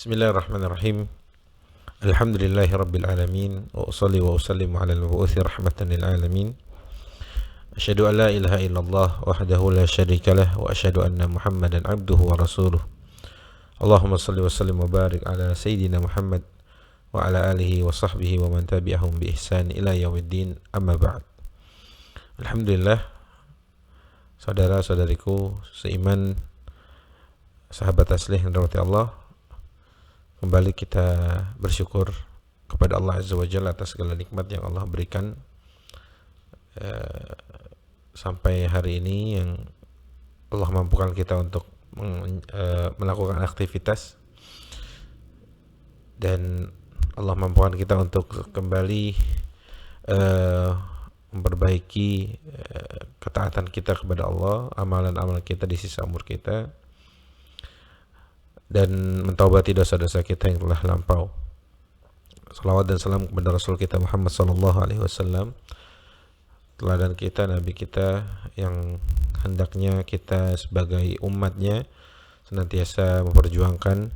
Bismillahirrahmanirrahim. Alhamdulillahi rabbil alamin. Wa usalli wa usallimu ala al-mabu'uthi rahmatan lil alamin. Asyhadu an la ilaha illallah wahdahu la syarika lah wa asyhadu anna Muhammadan abduhu wa rasuluh. Allahumma salli wa sallim wa barik ala sayyidina Muhammad wa ala alihi wa sahbihi wa man tabi'ahum bi ihsan ila yaumiddin, amma ba'd. Alhamdulillah, saudara-saudariku seiman, sahabat aslih yang dirahmati Allah, kembali kita bersyukur kepada Allah Azza wa Jalla atas segala nikmat yang Allah berikan sampai hari ini, yang Allah mampukan kita untuk melakukan aktivitas, dan Allah mampukan kita untuk kembali memperbaiki ketaatan kita kepada Allah, amalan-amalan kita di sisa umur kita, dan mentaubati dosa-dosa kita yang telah lampau. Salawat dan salam kepada Rasul kita Muhammad sallallahu alaihi wasallam, teladan kita, nabi kita, yang hendaknya kita sebagai umatnya senantiasa memperjuangkan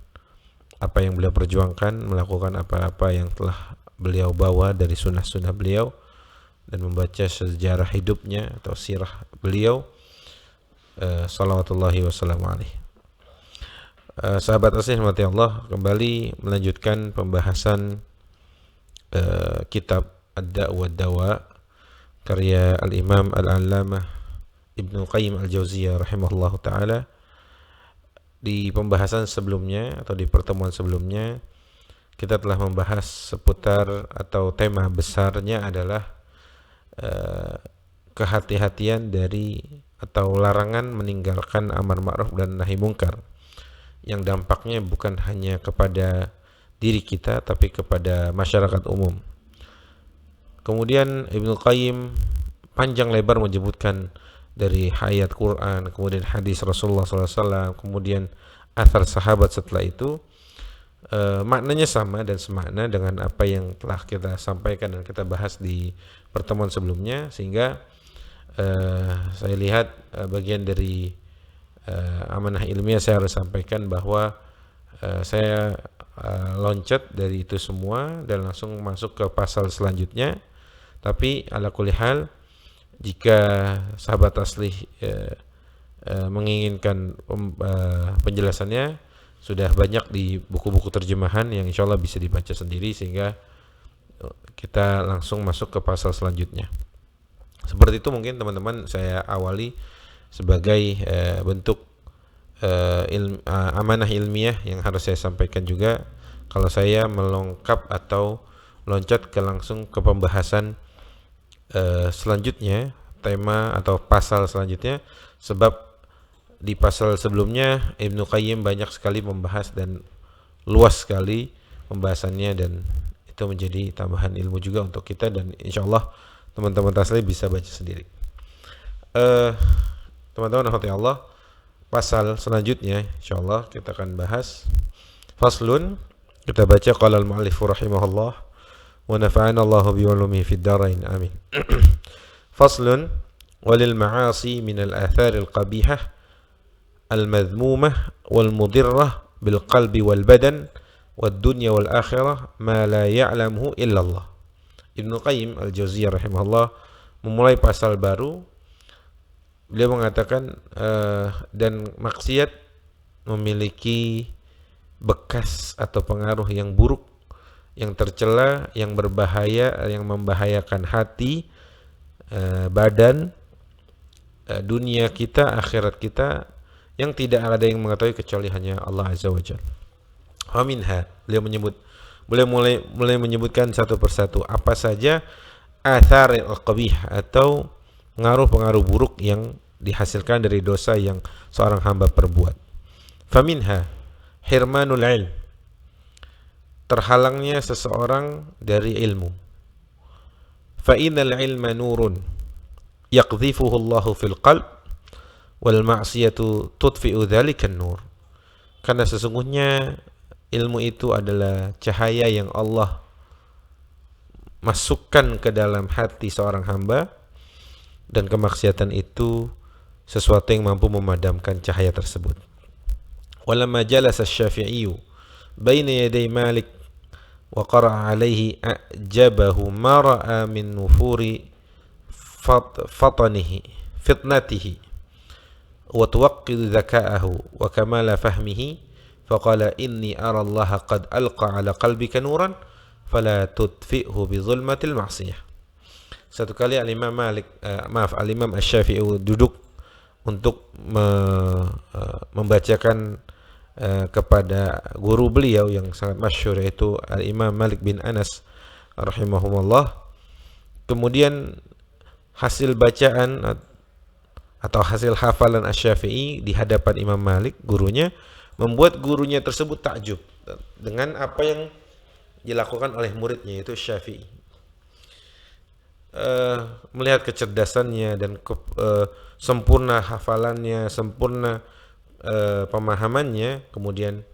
apa yang beliau perjuangkan, melakukan apa-apa yang telah beliau bawa dari sunnah-sunnah beliau, dan membaca sejarah hidupnya atau sirah beliau, salawatullahi wassalamu alaihi. Sahabat asih rahmati Allah, kembali melanjutkan pembahasan kitab Ad-Da' wa Dawa karya Al-Imam Al-Allamah Ibnu Qayyim Al-Jauziyah rahimahullahu ta'ala. Di pembahasan sebelumnya atau di pertemuan sebelumnya, kita telah membahas seputar atau tema besarnya adalah kehati-hatian dari atau larangan meninggalkan amar ma'ruf dan nahi mungkar, yang dampaknya bukan hanya kepada diri kita tapi kepada masyarakat umum. Kemudian Ibnu Qayyim panjang lebar menyebutkan dari ayat Quran, kemudian hadis Rasulullah SAW, kemudian athar sahabat setelah itu, maknanya sama dan semakna dengan apa yang telah kita sampaikan dan kita bahas di pertemuan sebelumnya, sehingga saya lihat bagian dari amanah ilmiah saya harus sampaikan bahwa saya loncat dari itu semua dan langsung masuk ke pasal selanjutnya. Tapi ala kulli hal, jika sahabat asli menginginkan penjelasannya, sudah banyak di buku-buku terjemahan yang insya Allah bisa dibaca sendiri, sehingga kita langsung masuk ke pasal selanjutnya. Seperti itu mungkin teman-teman saya awali sebagai bentuk amanah ilmiah yang harus saya sampaikan juga. Kalau saya melengkap atau loncat langsung ke pembahasan selanjutnya, tema atau pasal selanjutnya, sebab di pasal sebelumnya Ibnu Qayyim banyak sekali membahas dan luas sekali pembahasannya, dan itu menjadi tambahan ilmu juga untuk kita, dan insyaallah teman-teman taslim bisa baca sendiri. Teman-teman rahmati Allah, pasal selanjutnya insyaallah kita akan bahas faslun. Kita baca qala al-mu'allif rahimahullah wa nafa'ana Allahu bi ulumihi fid dharain, amin. Faslun walil ma'asi min al-athar al-qabihah al-madhmumah wal mudirrah bil qalbi wal badan wad dunya wal akhirah ma la ya'lamuhu illa Allah. Ibnu Qayyim Al-Jauziyah rahimahullah memulai pasal baru. Beliau mengatakan dan maksiat memiliki bekas atau pengaruh yang buruk, yang tercela, yang berbahaya, yang membahayakan hati, badan, dunia kita, akhirat kita, yang tidak ada yang mengetahui kecuali hanya Allah Azza wa Jalla. Wa minha, beliau mulai menyebutkan satu persatu apa saja athar al-qabih atau pengaruh-pengaruh buruk yang dihasilkan dari dosa yang seorang hamba perbuat. Faminha hirmanul ilm, terhalangnya seseorang dari ilmu. Fa innal ilma nurun yaqdhifuhu Allahu fil qalb wal ma'siyatu tudfi'u dzalikan nur. Karena sesungguhnya ilmu itu adalah cahaya yang Allah masukkan ke dalam hati seorang hamba, dan kemaksiatan itu sesuatu yang mampu memadamkan cahaya tersebut. Walamma jalasa asy-Syafi'i baina yaday Malik wa qara'a alaihi a'jabahu ma ra'a min nufuri fatanihi fitnatihi wa tuwaqqidu dhaka'ahu wa kamala fahmihi faqala inni ara Allah qad alqa ala qalbika nuran fala tudfi'hu bi zulmatil ma'siyah. Satu kali Al-Imam Malik Al-Imam Asy-Syafi'i duduk untuk membacakan kepada guru beliau yang sangat masyhur, yaitu Al-Imam Malik bin Anas rahimahumullah. Kemudian hasil bacaan atau hasil hafalan Asy-Syafi'i di hadapan Imam Malik, gurunya, membuat gurunya tersebut takjub dengan apa yang dilakukan oleh muridnya, yaitu Syafi'i. Melihat kecerdasannya dan sempurna hafalannya, sempurna pemahamannya, kemudian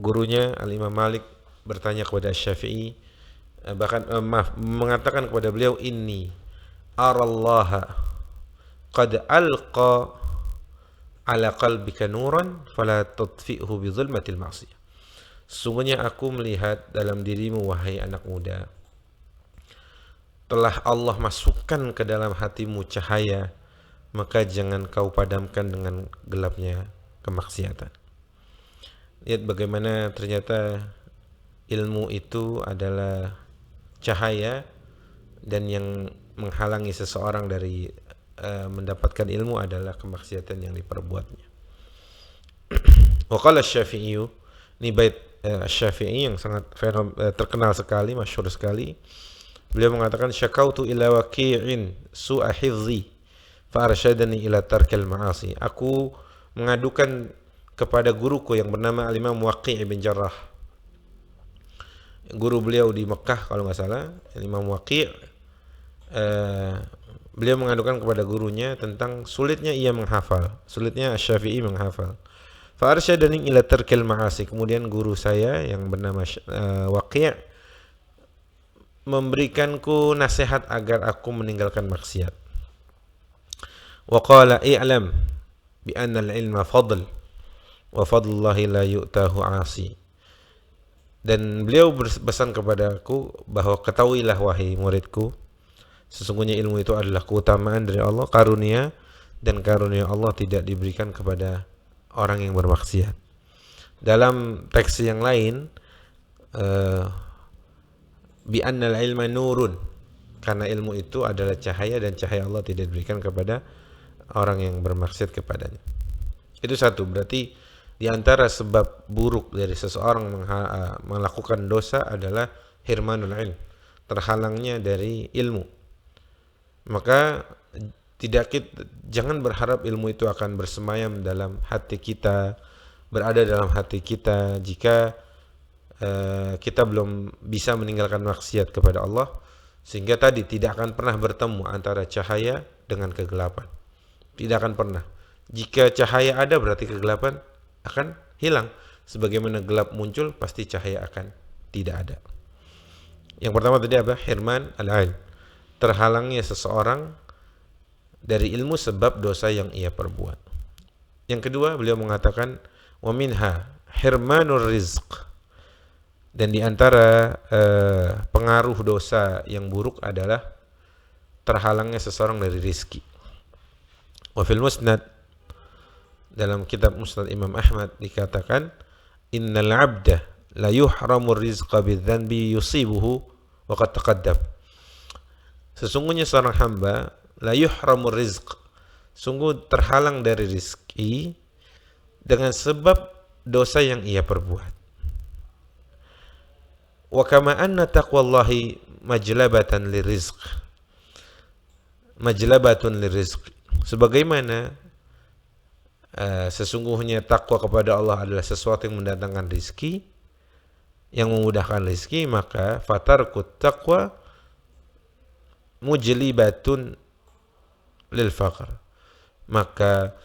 gurunya Al-Imam Malik bertanya kepada Syafi'i, mengatakan kepada beliau, inni arallaha qad alqa ala qalbika nuran fala tudfi'hu bi zulmatil ma'siyah. Sesungguhnya aku melihat dalam dirimu, wahai anak muda, telah Allah masukkan ke dalam hatimu cahaya, maka jangan kau padamkan dengan gelapnya kemaksiatan. Lihat bagaimana ternyata ilmu itu adalah cahaya, dan yang menghalangi seseorang dari mendapatkan ilmu adalah kemaksiatan yang diperbuatnya. Wa qala Asy-Syafi'i, ini bait Asy-Syafi'i yang sangat terkenal sekali, masyhur sekali. Beliau mengatakan, syakautu ila waqi'in su'a hifzi fa arsyadani ila tarkil ma'asi. Aku mengadukan kepada guruku yang bernama Al-Imam Waqi' bin Jarrah. Guru beliau di Mekah kalau nggak salah, Imam Waqi'. Beliau mengadukan kepada gurunya tentang sulitnya ia menghafal, sulitnya Asy-Syafi'i menghafal. Fa arsyadani ila tarkil ma'asi. Kemudian guru saya yang bernama Waqi' memberikanku nasihat agar aku meninggalkan maksiat. Wa qala i'lam bi anna al-ilma fadl wa fadlullahi la yu'tahu 'asi. Dan beliau berpesan kepadaku bahwa ketahuilah wahai muridku, sesungguhnya ilmu itu adalah keutamaan dari Allah, karunia, dan karunia Allah tidak diberikan kepada orang yang bermaksiat. Dalam teks yang lain, bi annal ilma nurun, karena ilmu itu adalah cahaya dan cahaya Allah tidak diberikan kepada orang yang bermaksiat kepadanya. Itu satu, berarti di antara sebab buruk dari seseorang melakukan dosa adalah hirmanul ilm, terhalangnya dari ilmu. Maka jangan berharap ilmu itu akan bersemayam dalam hati kita, berada dalam hati kita jika kita belum bisa meninggalkan maksiat kepada Allah, sehingga tadi tidak akan pernah bertemu antara cahaya dengan kegelapan. Tidak akan pernah. Jika cahaya ada berarti kegelapan akan hilang. Sebagaimana gelap muncul pasti cahaya akan tidak ada. Yang pertama tadi apa? Hirman al-ilm, terhalangnya seseorang dari ilmu sebab dosa yang ia perbuat. Yang kedua beliau mengatakan, wa minha hirmanur rizq. Dan di antara pengaruh dosa yang buruk adalah terhalangnya seseorang dari rizki. Wa fil musnad, dalam kitab Musnad Imam Ahmad dikatakan, innal abda la yuhramur rizqa bidzanbi yusibuhu wa qad taqaddam. Sesungguhnya seorang hamba la yuhramur rizq, sungguh terhalang dari rizki dengan sebab dosa yang ia perbuat. Wa kama anna taqwallahi majlabatun lirizq, sebagaimana sesungguhnya takwa kepada Allah adalah sesuatu yang mendatangkan rizki, yang memudahkan rizki, maka fatarkut taqwa mujlibatun lil faqr, maka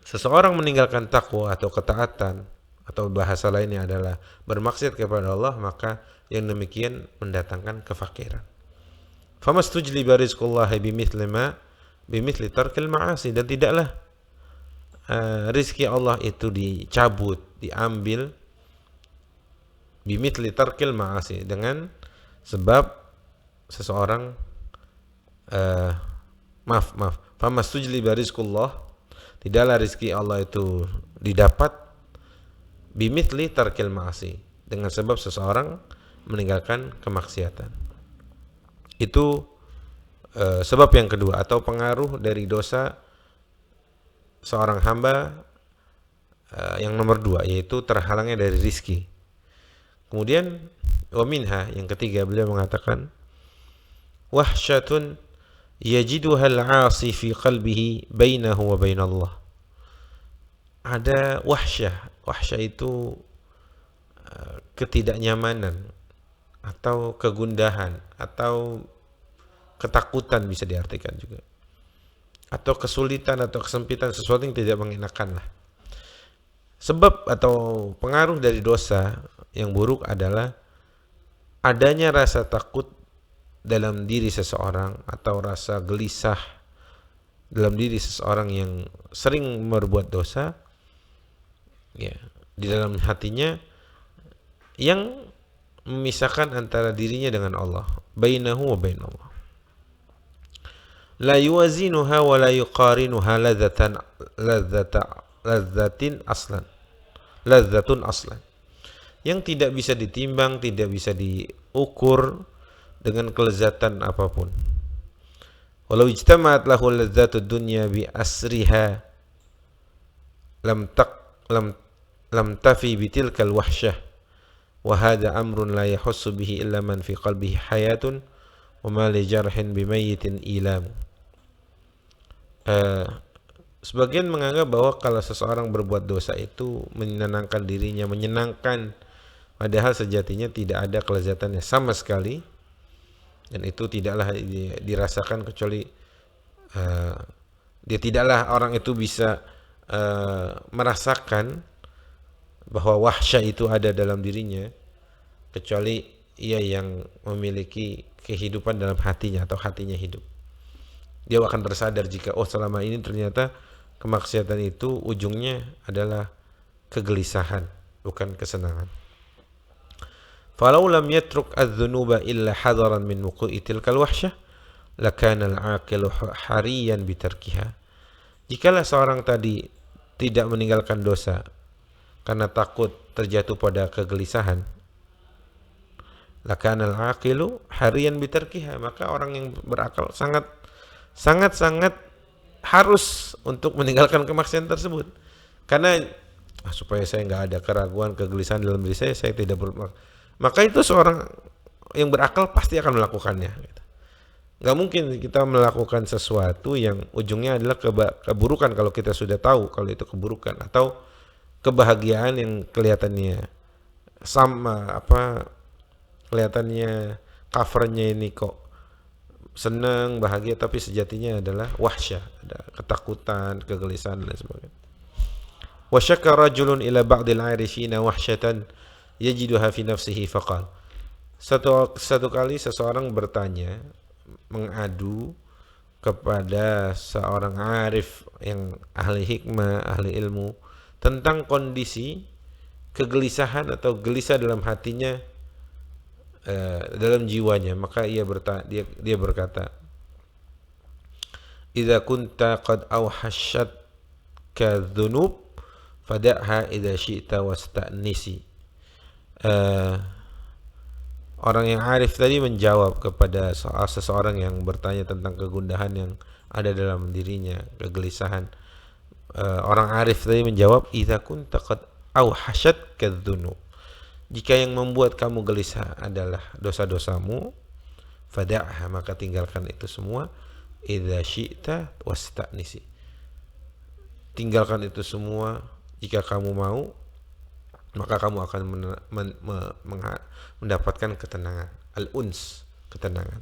seseorang meninggalkan takwa atau ketaatan, atau bahasa lainnya adalah bermaksiat kepada Allah, maka yang demikian mendatangkan kefakiran. Famastujliba rizqullahi bimithli tarkil ma'asi, dan tidaklah rizki Allah itu dicabut, diambil bimithli tarkil ma'asi, dengan sebab seseorang famastujliba rizqullah, tidaklah rizki Allah itu didapat bimithli tarkil ma'asi, dengan sebab seseorang meninggalkan kemaksiatan. Itu sebab yang kedua, atau pengaruh dari dosa seorang hamba yang nomor dua, yaitu terhalangnya dari rizki. Kemudian wa minha, yang ketiga, beliau mengatakan wahsyatun yajiduha al-'asi fi qalbihi bainahu wa bainallah. Ada wahsyah. Wahsyah itu ketidaknyamanan atau kegundahan atau ketakutan, bisa diartikan juga, atau kesulitan atau kesempitan, sesuatu yang tidak mengenakan lah. Sebab atau pengaruh dari dosa yang buruk adalah adanya rasa takut dalam diri seseorang atau rasa gelisah dalam diri seseorang yang sering berbuat dosa, ya, di dalam hatinya, yang memisahkan antara dirinya dengan Allah, bainahu wa bainallah. La yuwazinuha wa la yuqarinuha ladzatin aslan. Ladzatun aslan. Yang tidak bisa ditimbang, tidak bisa diukur dengan kelezatan apapun. Walau ijtama'at lahu ladzatud dunya bi asriha lam tafi bitilkal wahsyah, wa hadha amrun la yahussu bihi illa man fi qalbihi hayatun wa ma li jarhin bimayyitin ilam. Sebagian menganggap bahwa kalau seseorang berbuat dosa itu menyenangkan dirinya, menyenangkan, padahal sejatinya tidak ada kelezatannya sama sekali, dan itu tidaklah dirasakan kecuali dia tidaklah orang itu bisa merasakan bahwa wahsyah itu ada dalam dirinya kecuali ia yang memiliki kehidupan dalam hatinya atau hatinya hidup. Dia akan tersadar jika selama ini ternyata kemaksiatan itu ujungnya adalah kegelisahan, bukan kesenangan. Falau lam yatruk adz-dzunuba illa hadaran min wuqu'i tilkal wahsyah lakana al-'aqilu hariyan bitarkiha. Jikalah seorang tadi tidak meninggalkan dosa karena takut terjatuh pada kegelisahan, lakana al-'aqilu hariyan bitarkiha, maka orang yang berakal sangat harus untuk meninggalkan kemaksiatan tersebut. Karena supaya saya nggak ada keraguan, kegelisahan dalam diri saya tidak maka itu seorang yang berakal pasti akan melakukannya. Nggak mungkin kita melakukan sesuatu yang ujungnya adalah keburukan kalau kita sudah tahu kalau itu keburukan, atau kebahagiaan yang kelihatannya kelihatannya covernya ini kok senang, bahagia, tapi sejatinya adalah wahsyah, ada ketakutan, kegelisahan dan sebagainya. Wa syakka rajulun ila ba'dil 'arifina wahsyatan yajiduha fi nafsihi faqal. Satu kali seseorang bertanya, mengadu kepada seorang arif yang ahli hikmah, ahli ilmu, tentang kondisi kegelisahan atau gelisah dalam hatinya, dalam jiwanya. Maka dia berkata, idza kunta qad awhashatka dzunub fada'ha idza syi'ta wasta'nisi. Orang yang arif tadi menjawab kepada seseorang yang bertanya tentang kegundahan yang ada dalam dirinya, kegelisahan. Orang arif tadi menjawab, idza kunta qad awhashatka dzunub, jika yang membuat kamu gelisah adalah dosa-dosamu, fada'ha, maka tinggalkan itu semua, idza syi'ta wasta'nisi, tinggalkan itu semua jika kamu mau, maka kamu akan mendapatkan ketenangan, al-uns, ketenangan.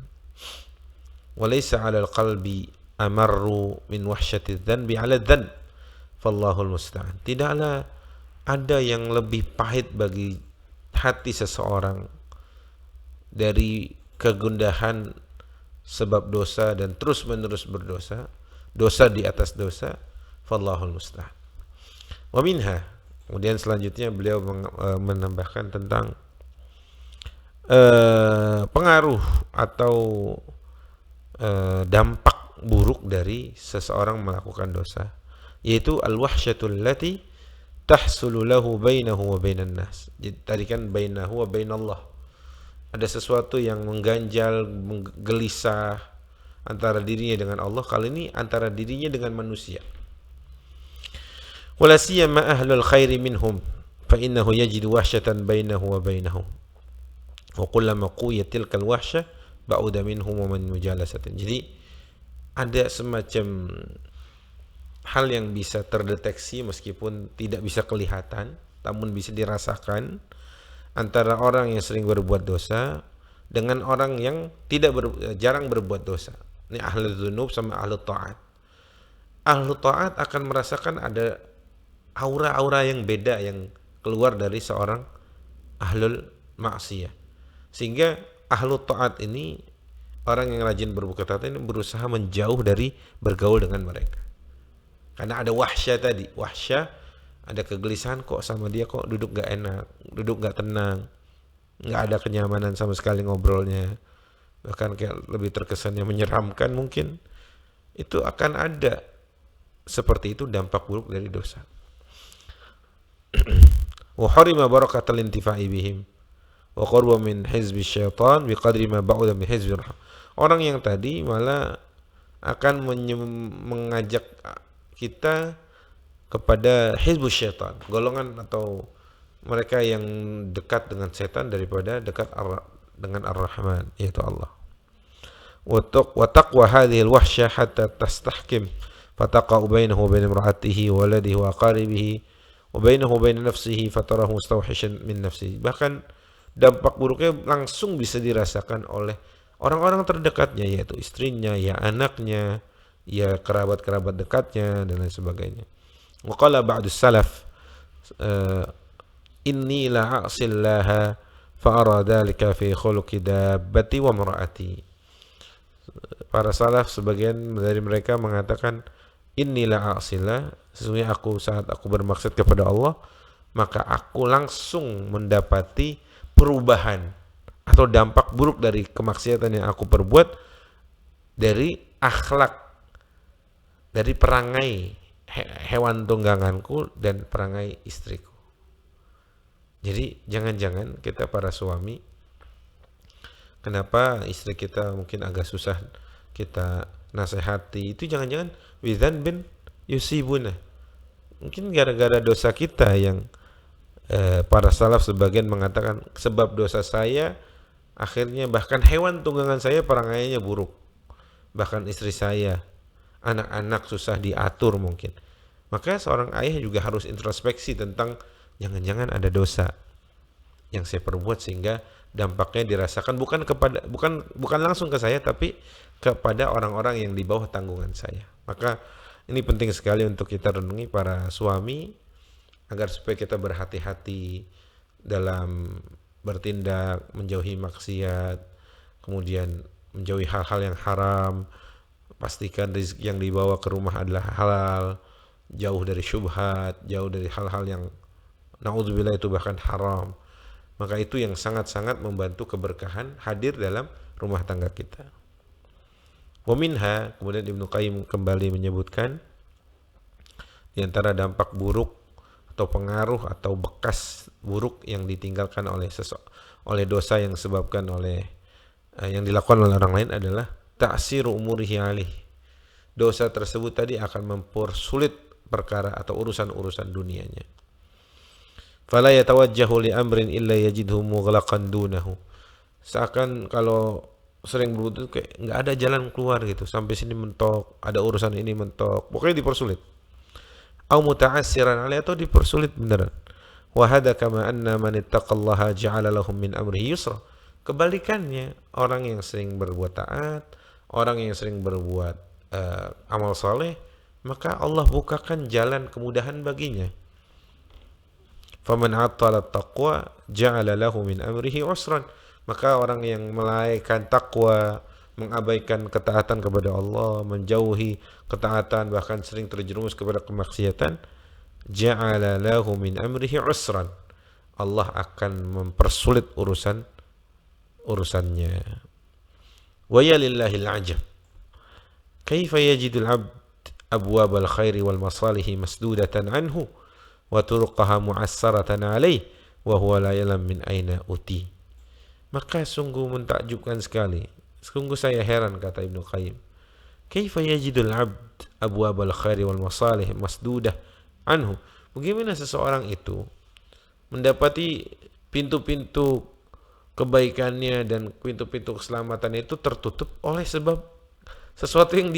Walaysa 'alal qalbi amarru min wahsyati dzanbi 'ala dzan, fallahul musta'an. Tidaklah ada yang lebih pahit bagi hati seseorang dari kegundahan sebab dosa dan terus menerus berdosa, dosa di atas dosa, fallahul musta'an. Wa minha, Kemudian selanjutnya beliau menambahkan tentang pengaruh atau dampak buruk dari seseorang melakukan dosa, yaitu al-wahsyatul lati tahsulu lahu bainahu wa bainan nas. Jadi tadi kan bainahu wa bainallah. Ada sesuatu yang mengganjal, menggelisah antara dirinya dengan Allah, kali ini antara dirinya dengan manusia. Wala siyama ahlul khairi minhum fa innahu yajidu wahsyatan bainahu wa bainahum. Wa kullama quyat tilkal wahsyah ba'uda minhum wa min mujalasatin. Jadi ada semacam hal yang bisa terdeteksi meskipun tidak bisa kelihatan, namun bisa dirasakan antara orang yang sering berbuat dosa dengan orang yang jarang berbuat dosa. Ini ahli dzunub sama ahli ta'at. Ahli ta'at akan merasakan ada aura-aura yang beda yang keluar dari seorang ahlul maksiyah. Sehingga ahli ta'at ini, orang yang rajin berbuat taat ini, berusaha menjauh dari bergaul dengan mereka. Karena ada wahsyah tadi, wahsyah, ada kegelisahan, kok sama dia kok duduk gak enak, duduk gak tenang, gak ada kenyamanan sama sekali ngobrolnya, bahkan kayak lebih terkesannya menyeramkan mungkin. Itu akan ada seperti itu dampak buruk dari dosa. Wa harima barakatal intifa'i bihim wa qurba min hizbi syaitan biqadri ma ba'uda min hizbi rahman. Orang yang tadi malah akan mengajak kita kepada hizbus syaitan, golongan atau mereka yang dekat dengan setan daripada dekat dengan Ar-Rahman, yaitu Allah. Wa taqwa hadhihi al-wahsyah hatta tastahkim fataqa'u bainahu wa bain imra'atihi wa waladihi wa aqaribihi wa bainahu wa bain nafsihi fatarahu mustawhishan min nafsihi. Bahkan dampak buruknya langsung bisa dirasakan oleh orang-orang terdekatnya, yaitu istrinya, ya anaknya, ya kerabat-kerabat dekatnya, dan lain sebagainya. Wa qala ba'du salaf inni la a'sillaha fa ara dhalika fi khuluqi dabbati wa mar'ati. Para salaf, sebagian dari mereka mengatakan, inni la a'sillah, sesungguhnya aku saat aku bermaksud kepada Allah, maka aku langsung mendapati perubahan atau dampak buruk dari kemaksiatan yang aku perbuat, dari akhlak, dari perangai hewan tungganganku dan perangai istriku. Jadi jangan-jangan kita para suami, kenapa istri kita mungkin agak susah kita nasihati, itu jangan-jangan widzan bin yusibuna, mungkin gara-gara dosa kita yang para salaf sebagian mengatakan sebab dosa saya akhirnya bahkan hewan tunggangan saya perangainya buruk, bahkan istri saya, anak-anak susah diatur mungkin. Maka seorang ayah juga harus introspeksi tentang jangan-jangan ada dosa yang saya perbuat sehingga dampaknya dirasakan bukan langsung ke saya, tapi kepada orang-orang yang di bawah tanggungan saya. Maka ini penting sekali untuk kita renungi para suami, agar supaya kita berhati-hati dalam bertindak, menjauhi maksiat, kemudian menjauhi hal-hal yang haram, pastikan rezeki yang dibawa ke rumah adalah halal, jauh dari syubhat, jauh dari hal-hal yang naudzubillah itu bahkan haram. Maka itu yang sangat-sangat membantu keberkahan hadir dalam rumah tangga kita. Wa minha, kemudian Ibnu Qayyim kembali menyebutkan di antara dampak buruk atau pengaruh atau bekas buruk yang ditinggalkan oleh dosa yang disebabkan oleh yang dilakukan oleh orang lain adalah ta'siru umurihi alih. Dosa tersebut tadi akan mempersulit perkara atau urusan-urusan dunianya. Fala yatawajjahu li amrin illa yajidhu mughlaqan dunahu. Seakan kalau sering berbuat kayak nggak ada jalan keluar gitu, sampai sini mentok, ada urusan ini mentok, pokoknya dipersulit. Au muta'assiran alaihi, atau dipersulit beneran. Wa hadza kama anna man ittaqallaha ja'ala lahum min amrihi yusra. Kebalikannya, orang yang sering berbuat taat, orang yang sering berbuat amal saleh, maka Allah bukakan jalan kemudahan baginya. Faman 'attala taqwa ja'ala lahu min amrihi usran. Maka orang yang melalaikan takwa, mengabaikan ketaatan kepada Allah, menjauhi ketaatan, bahkan sering terjerumus kepada kemaksiatan, ja'ala lahu min amrihi usran. Allah akan mempersulit urusannya. Wa ya lillahil ajab. Kaifa yajidul abd abwabal khairi wal masalihi masdudatan anhu wa turqaha mu'assaratan alaih wa huwa la yalam min aina uti. Maka sungguh mentakjubkan sekali. Sungguh saya heran, kata Ibnu Qayyim. Kaifa yajidul abd abwabal khairi wal masalih masdudah anhu. Bagaimana seseorang itu mendapati pintu-pintu kebaikannya dan pintu-pintu keselamatan itu tertutup oleh sebab sesuatu yang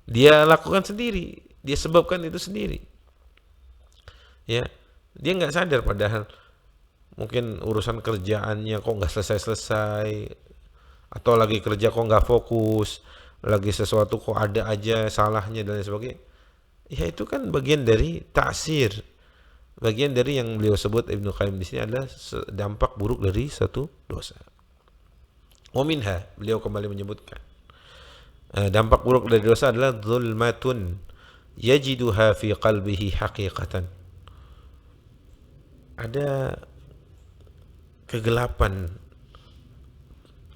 dia lakukan sendiri, dia sebabkan itu sendiri. Ya, dia nggak sadar padahal mungkin urusan kerjaannya kok nggak selesai-selesai, atau lagi kerja kok nggak fokus, lagi sesuatu kok ada aja salahnya dan lain sebagainya. Ya itu kan bagian dari ta'sir, bagian dari yang beliau sebut Ibnu Qayyim di sini adalah dampak buruk dari satu dosa. Wa minha, beliau kembali menyebutkan dampak buruk dari dosa adalah zulmatun yajiduha fi qalbihi haqiqatan. Ada kegelapan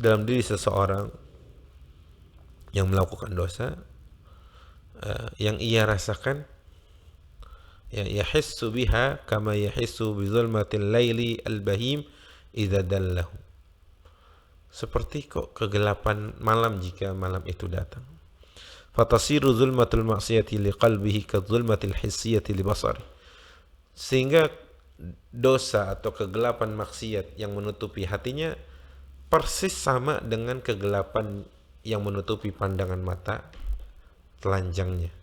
dalam diri seseorang yang melakukan dosa, yang ia rasakan, ya yahissu biha kama yahissu bi zulmatil laili al-bahim idza dallahu. Seperti kok kegelapan malam jika malam itu datang. Fatasiru zulmatul maksiyati liqalbihi ka zulmatil hissiyati li basari. Sehingga dosa atau kegelapan maksiat yang menutupi hatinya persis sama dengan kegelapan yang menutupi pandangan mata telanjangnya.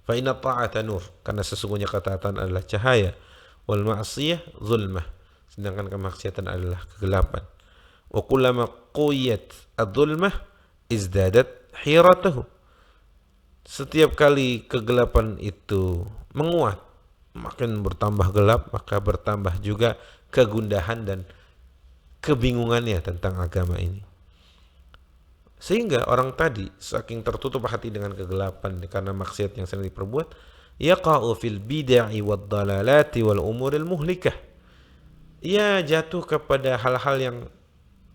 Fa inna ta'ata nur, karena sesungguhnya ketaatan adalah cahaya, wal ma'siyah zulmah, sedangkan kemaksiatan adalah kegelapan. Wa kullama quyat adzulmah izdadat hiratahu. Setiap kali kegelapan itu menguat, makin bertambah gelap, maka bertambah juga kegundahan dan kebingungannya tentang agama ini. Sehingga orang tadi saking tertutup hati dengan kegelapan karena maksiat yang sedang diperbuat, yaqa'u fil bid'i wad dalalati wal umuril muhlikah. Ia jatuh kepada hal-hal yang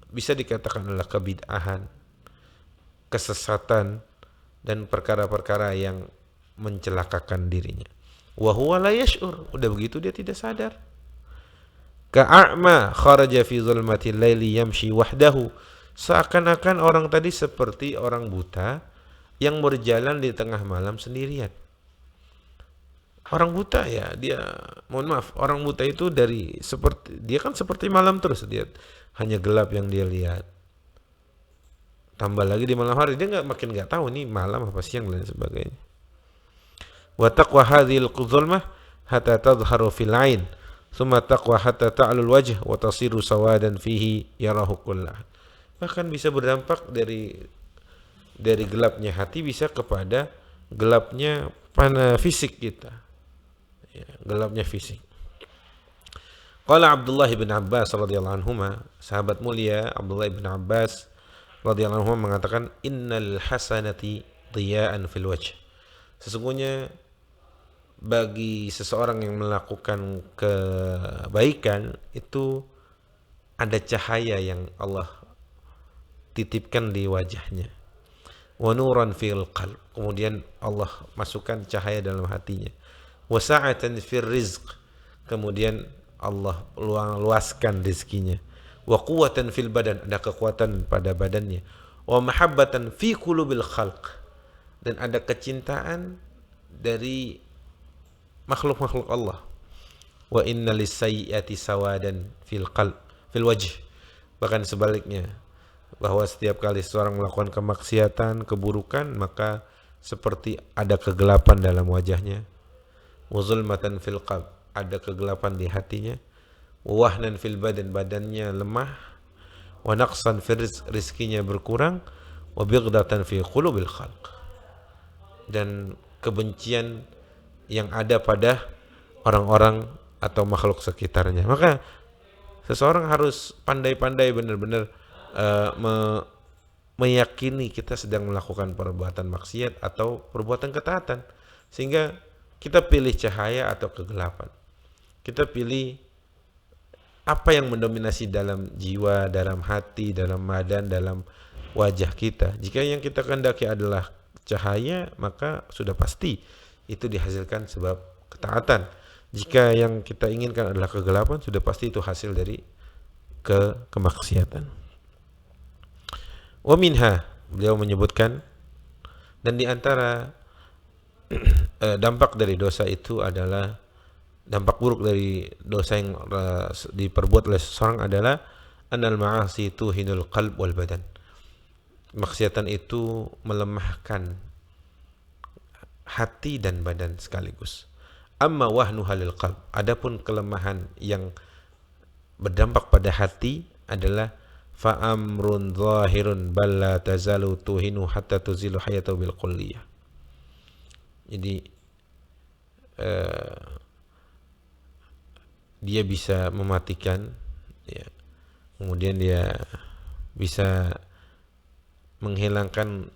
bisa dikatakan adalah kebid'ahan, kesesatan, dan perkara-perkara yang mencelakakan dirinya. Wa huwa la yash'ur, udah begitu dia tidak sadar. Ka'a'ma kharaja fi zulmatil laili yamshi wahdahu. Seakan-akan orang tadi seperti orang buta yang berjalan di tengah malam sendirian. Orang buta ya, dia mohon maaf, orang buta itu dia kan seperti malam terus, dia hanya gelap yang dia lihat. Tambah lagi di malam hari dia makin nggak tahu nih malam apa siang dan sebagainya. Wa taqwa hadhil zulmah hatta tadhharu fil 'ain, thumma taqwa hatta ta'lu al-wajh wa tasiru sawadan fihi yarahu kullah. Bahkan bisa berdampak dari gelapnya hati bisa kepada gelapnya fisik kita. Ya, gelapnya fisik. Qala Abdullah bin Abbas radhiyallahu anhuma, sahabat mulia Abdullah bin Abbas radhiyallahu anhuma mengatakan, innal hasanati diya'an fil wajh. Sesungguhnya bagi seseorang yang melakukan kebaikan itu ada cahaya yang Allah titipkan di wajahnya. Wa nuran fil qalb, kemudian Allah masukkan cahaya dalam hatinya. Wa sa'atan fir rizq, kemudian Allah luaskan rezekinya. Wa quwwatan fil badan, ada kekuatan pada badannya. Wa mahabbatan fi qulubil khalq, dan ada kecintaan dari makhluk-makhluk Allah. Wa inna lis-sayyi'ati sawadan fil qalb fil wajh, bahkan sebaliknya, bahwa setiap kali seorang melakukan kemaksiatan, keburukan, maka seperti ada kegelapan dalam wajahnya. Wa zulmatan fil qalb, ada kegelapan di hatinya. Wa wahnan fil badan, badannya lemah. Wa naqsan fil rizq, rizkinya berkurang. Wa bighdatan fi qulubil khalq, dan kebencian yang ada pada orang-orang atau makhluk sekitarnya. Maka seseorang harus pandai-pandai benar-benar meyakini kita sedang melakukan perbuatan maksiat atau perbuatan ketaatan. Sehingga kita pilih cahaya atau kegelapan. Kita pilih apa yang mendominasi dalam jiwa, dalam hati, dalam badan, dalam wajah kita. Jika yang kita kehendaki adalah cahaya, maka sudah pasti itu dihasilkan sebab ketaatan. Jika yang kita inginkan adalah kegelapan, sudah pasti itu hasil dari kemaksiatan. Wa minha, beliau menyebutkan, dan di antara dampak dari dosa itu adalah, dampak buruk dari dosa yang diperbuat oleh seseorang adalah annal ma'asi tuhinul qalb wal badan. Maksiatan itu melemahkan hati dan badan sekaligus. Amma wahnu halil qalb, adapun kelemahan yang berdampak pada hati adalah fa amrun zahirun bal la tazalu tuhinu hatta tuzilu hayatahu bil kulliyah. Jadi dia bisa mematikan, ya. Kemudian dia bisa menghilangkan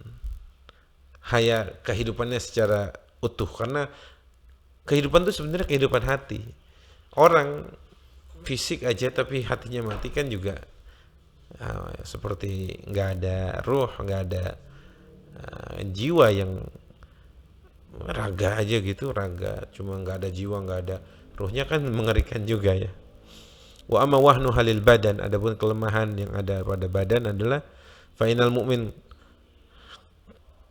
kehidupannya secara utuh, karena kehidupan itu sebenarnya kehidupan hati. Orang fisik aja tapi hatinya mati kan juga seperti nggak ada ruh, nggak ada jiwa, yang raga aja gitu, raga cuma nggak ada jiwa, nggak ada ruhnya, kan mengerikan juga ya. Wa amma wahnu halil badan, adapun kelemahan yang ada pada badan adalah fa inal mu'min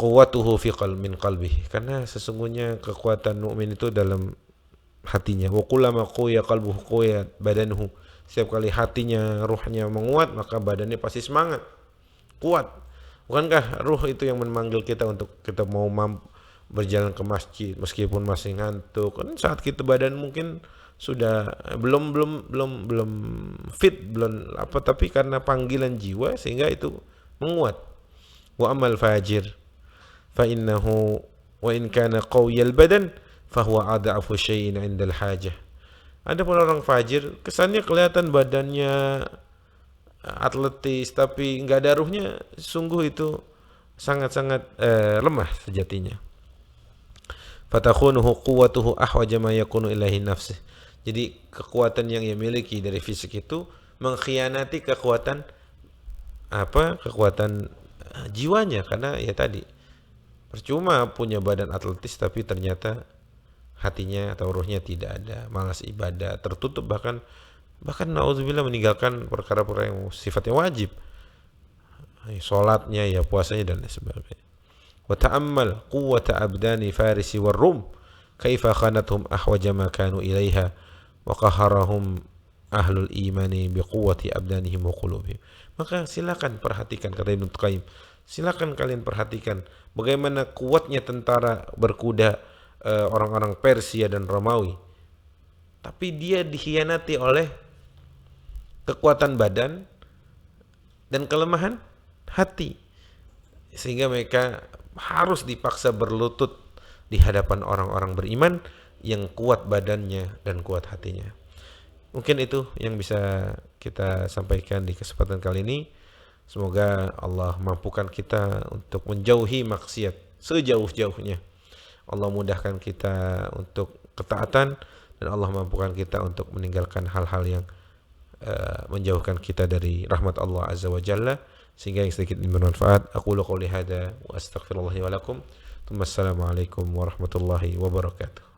quwwatuhu fi min qalbihi, karena sesungguhnya kekuatan mukmin itu dalam hatinya. Wa kullama quya qalbuhu quya badanuhu, setiap kali hatinya, ruhnya menguat, maka badannya pasti semangat, kuat. Bukankah ruh itu yang memanggil kita untuk kita mau berjalan ke masjid meskipun masih ngantuk? Kan saat kita badan mungkin sudah belum fit, belum apa, tapi karena panggilan jiwa sehingga itu menguat. Wa amal fajir fa innahu wa in kana qawiyal badan fa huwa adhafu syai'in 'inda al-hajah. Adapun orang fajir, kesannya kelihatan badannya atletis tapi enggak ada ruhnya, sungguh itu sangat-sangat lemah sejatinya. Fatakhunuhu quwwatuhu ahwaja ma yakunu ilahi nafsih. Jadi kekuatan yang ia miliki dari fisik itu mengkhianati kekuatan jiwanya, karena ya tadi, percuma punya badan atletis tapi ternyata hatinya atau ruhnya tidak ada, malas ibadah, tertutup, bahkan naudzubillah meninggalkan perkara-perkara yang sifatnya wajib, salatnya, ya puasanya dan lain sebagainya. Wa ta'ammal quwwata abdani farisi war rum kaifa khanatuhum ahwaja ma kanu ilaiha wa qaharahum ahlul imani biquwwati abdanihim wa qulubihim. Maka silakan perhatikan, kata Ibnu Qayyim, silakan kalian perhatikan bagaimana kuatnya tentara berkuda orang-orang Persia dan Romawi, tapi dia dikhianati oleh kekuatan badan dan kelemahan hati, sehingga mereka harus dipaksa berlutut di hadapan orang-orang beriman yang kuat badannya dan kuat hatinya. Mungkin itu yang bisa kita sampaikan di kesempatan kali ini. Semoga Allah mampukan kita untuk menjauhi maksiat sejauh-jauhnya. Allah mudahkan kita untuk ketaatan, dan Allah mampukan kita untuk meninggalkan hal-hal yang menjauhkan kita dari rahmat Allah Azza wa Jalla, sehingga yang sedikit ini bermanfaat. Aqulu qouli hadza wa astaghfirullahi wa lakum. Assalamualaikum warahmatullahi wabarakatuh.